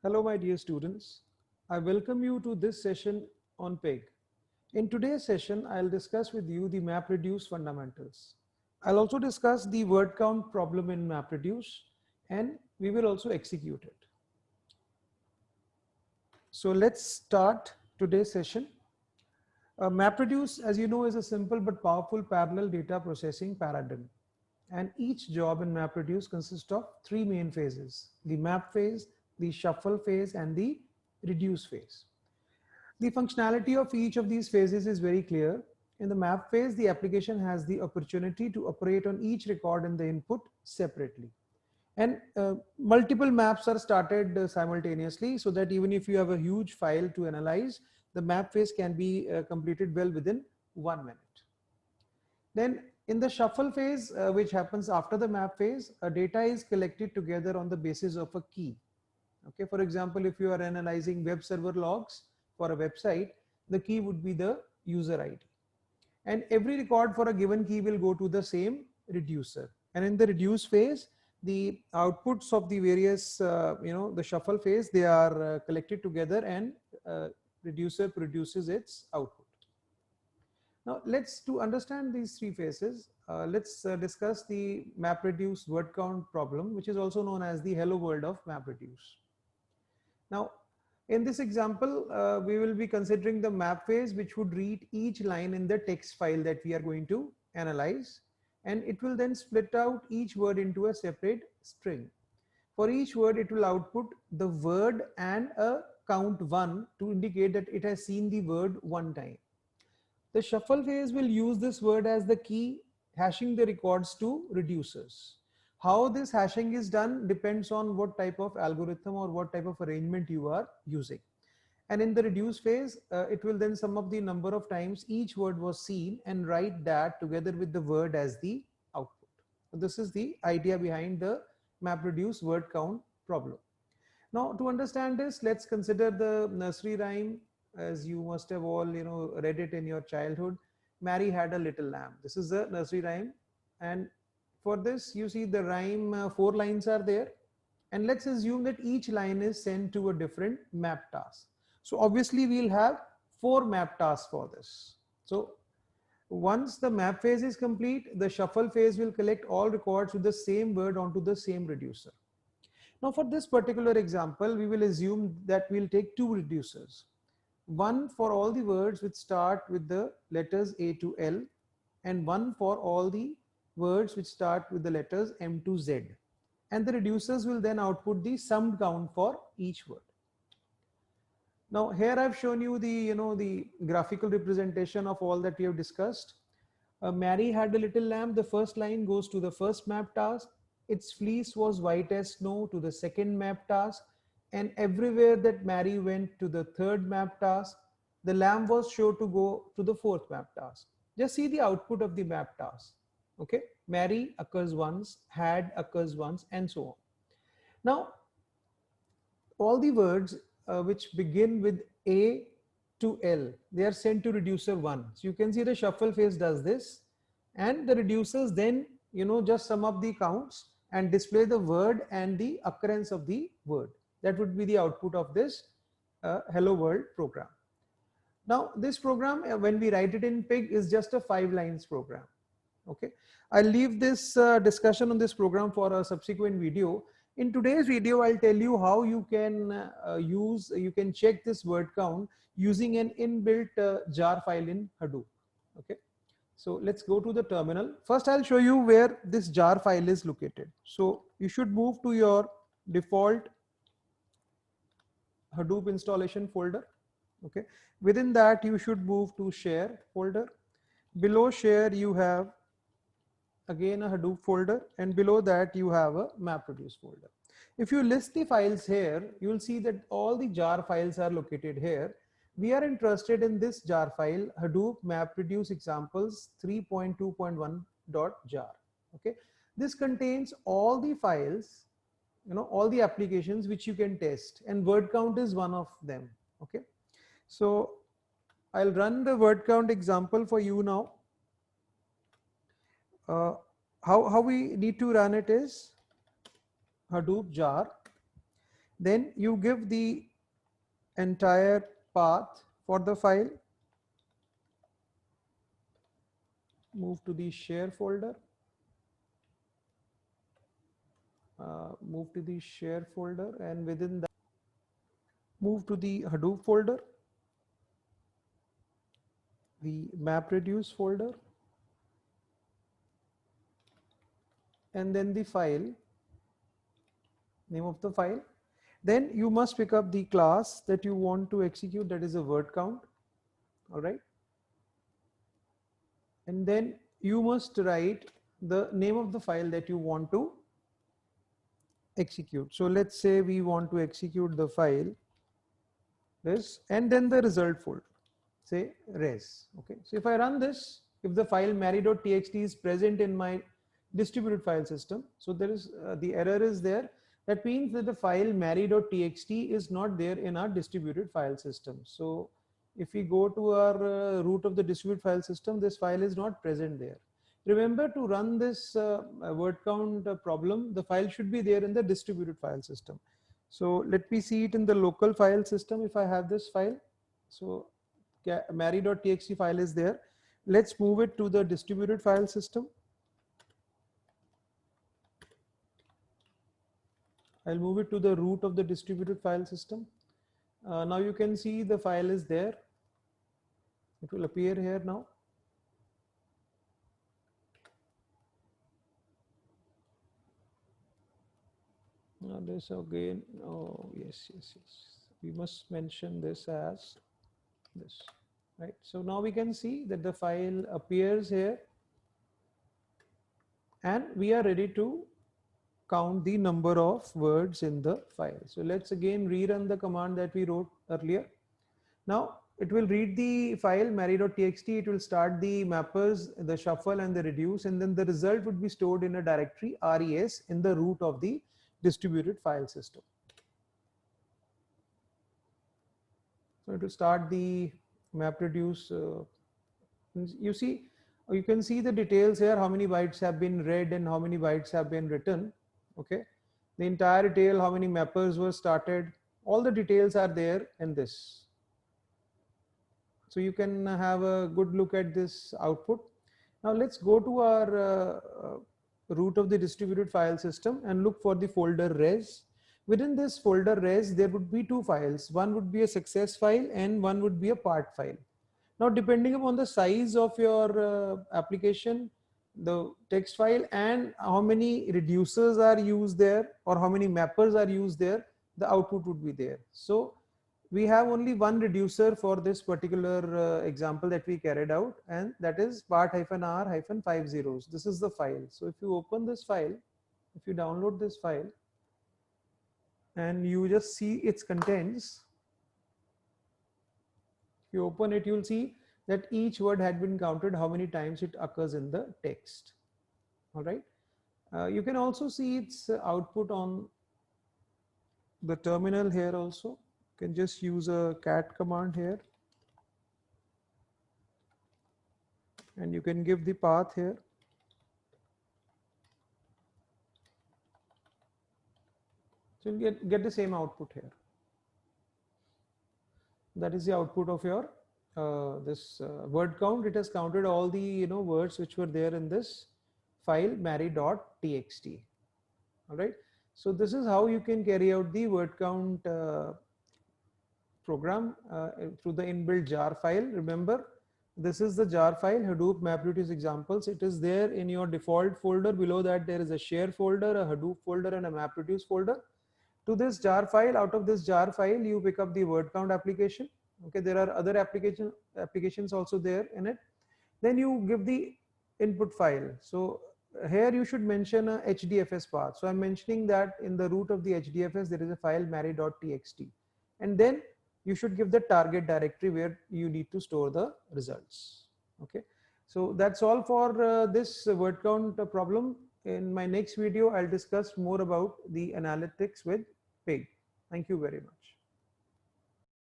Hello, my dear students. I welcome you to this session on PEG. In today's session, I'll discuss with you the MapReduce fundamentals. I'll also discuss the word count problem in MapReduce, and we will also execute it. So let's start today's session. MapReduce, as you know, is a simple but powerful parallel data processing paradigm. And each job in MapReduce consists of three main phases: the map phase, the shuffle phase, and the reduce phase. The functionality of each of these phases is very clear. In the map phase, the application has the opportunity to operate on each record in the input separately. And multiple maps are started simultaneously, so that even if you have a huge file to analyze, the map phase can be completed well within 1 minute. Then in the shuffle phase, which happens after the map phase, data is collected together on the basis of a key. Okay, for example, if you are analyzing web server logs for a website, the key would be the user ID. And every record for a given key will go to the same reducer. And in the reduce phase, the outputs of the various, the shuffle phase, they are collected together, and reducer produces its output. Now, to understand these three phases, let's discuss the MapReduce word count problem, which is also known as the hello world of MapReduce. Now, in this example, we will be considering the map phase, which would read each line in the text file that we are going to analyze, and it will then split out each word into a separate string. For each word, it will output the word and a count 1 to indicate that it has seen the word one time. The shuffle phase will use this word as the key, hashing the records to reducers. How this hashing is done depends on what type of algorithm or what type of arrangement you are using. And in the reduce phase, it will then sum up the number of times each word was seen and write that together with the word as the output. So this is the idea behind the MapReduce word count problem. Now, to understand this, let's consider the nursery rhyme, as you must have all read it in your childhood. Mary had a little lamb. This is the nursery rhyme, and for this, you see the rhyme, 4 lines are there, and let's assume that each line is sent to a different map task. So obviously we'll have 4 map tasks for this. So once the map phase is complete, the shuffle phase will collect all records with the same word onto the same reducer. Now for this particular example, we will assume that we'll take 2 reducers. One for all the words which start with the letters A to L, and one for all the words which start with the letters M to Z. And the reducers will then output the summed count for each word. Now here I've shown you the graphical representation of all that we have discussed. Mary had a little lamb. The first line goes to the first map task. Its fleece was white as snow to the second map task. And everywhere that Mary went to the third map task, the lamb was sure to go to the fourth map task. Just see the output of the map task. Okay, Mary occurs once, had occurs once, and so on. Now, all the words which begin with A to L, they are sent to reducer 1. So you can see the shuffle phase does this, and the reducers then just sum up the counts and display the word and the occurrence of the word. That would be the output of this hello world program. Now this program, when we write it in PIG, is just a 5 lines program. Okay, I'll leave this discussion on this program for a subsequent video. In today's video, I'll tell you how you can check this word count using an inbuilt jar file in Hadoop. Okay, so let's go to the terminal. First, I'll show you where this jar file is located. So you should move to your default Hadoop installation folder. Okay, within that you should move to share folder. Below share you have again a Hadoop folder, and below that you have a MapReduce folder. If you list the files here, you will see that all the jar files are located here. We are interested in this jar file, Hadoop MapReduce examples 3.2.1.jar. Okay, this contains all the files, all the applications which you can test, and word count is one of them. Okay, so I'll run the word count example for you now. How we need to run it is Hadoop jar, Then you give the entire path for the file, move to the share folder, and within that move to the Hadoop folder, the MapReduce folder, and then the file, name of the file. Then you must pick up the class that you want to execute, that is a word count. All right. And then you must write the name of the file that you want to execute. So let's say we want to execute the file this, and then the result folder, say res. Okay. So if I run this, if the file mary.txt is present in my distributed file system, so there is the error is there. That means that the file mary.txt is not there in our distributed file system. So if we go to our root of the distributed file system, this file is not present there. Remember, to run this word count problem, the file should be there in the distributed file system. So let me see it in the local file system if I have this file. So mary.txt file is there. Let's move it to the distributed file system. I'll move it to the root of the distributed file system. Now you can see the file is there. It will appear here now. Now this again, oh yes, we must mention this as this, right? So now we can see that the file appears here, and we are ready to count the number of words in the file. So let's again rerun the command that we wrote earlier. Now it will read the file mary.txt, it will start the mappers, the shuffle and the reduce, and then the result would be stored in a directory res in the root of the distributed file system. So to start the MapReduce, you can see the details here, how many bytes have been read and how many bytes have been written. Okay, the entire detail, how many mappers were started, all the details are there in this. So you can have a good look at this output. Now let's go to our root of the distributed file system and look for the folder res. Within this folder res, there would be two files. One would be a success file and one would be a part file. Now, depending upon the size of your application, the text file and how many reducers are used there or how many mappers are used there, the output would be there. So we have only one reducer for this particular example that we carried out, and that is part-r-5 zeros. This is the file. So if you open this file, if you download this file and you just see its contents, if you open it, you'll see that each word had been counted, how many times it occurs in the text. All right. You can also see its output on the terminal here also. You can just use a cat command here. And you can give the path here. So you'll get the same output here. That is the output of your this word count. It has counted all the words which were there in this file mary.txt. All right. So this is how you can carry out the word count program through the inbuilt jar file. Remember, this is the jar file, Hadoop MapReduce examples. It is there in your default folder. Below that there is a share folder, a Hadoop folder, and a MapReduce folder. To this jar file, out of this jar file, you pick up the word count application. Okay, there are other applications also there in it. Then you give the input file. So here you should mention a HDFS path. So I'm mentioning that in the root of the HDFS, there is a file mary.txt. And then you should give the target directory where you need to store the results. Okay. So that's all for this word count problem. In my next video, I'll discuss more about the analytics with Pig. Thank you very much.